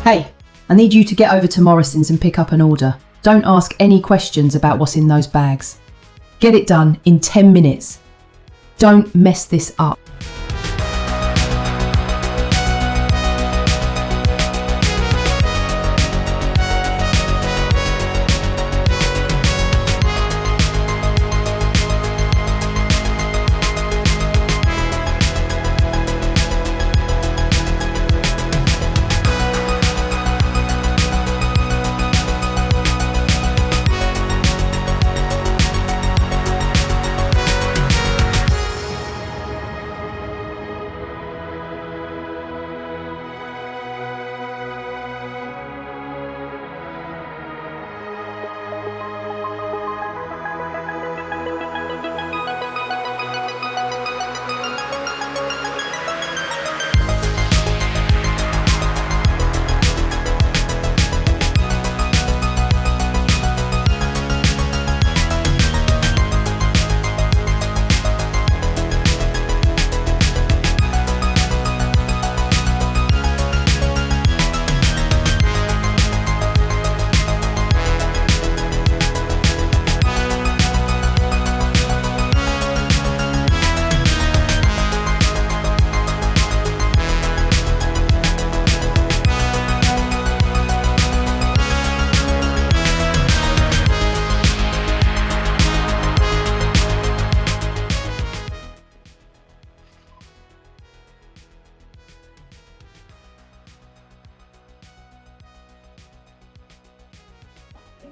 Hey, I need you to get over to Morrison's and pick up an order. Don't ask any questions about what's in those bags. Get it done in 10 minutes. Don't mess this up.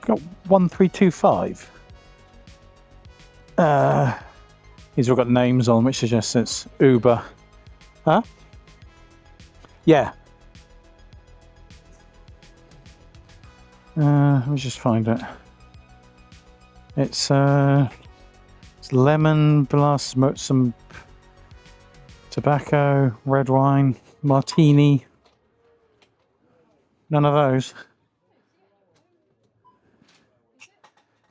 Got 1325. These all got names on, which suggests it's Uber. Huh? Yeah. Let me just find it. It's lemon plus some tobacco, red wine, martini. None of those.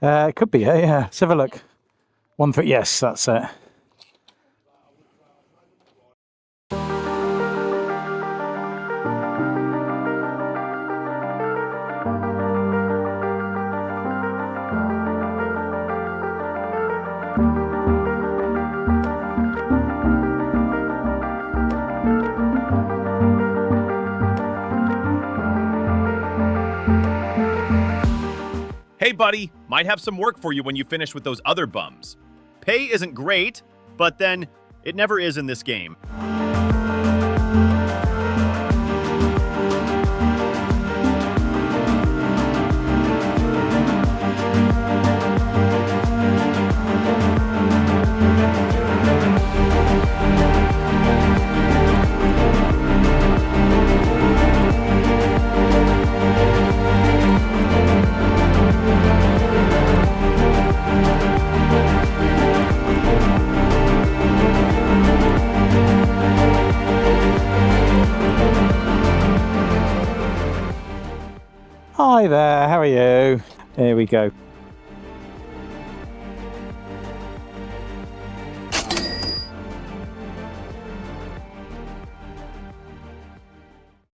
It could be, yeah. Let's have a look. Yes, that's it. Hey buddy, might have some work for you when you finish with those other bums. Pay isn't great, but then it never is in this game. Hi there, how are you? Here we go.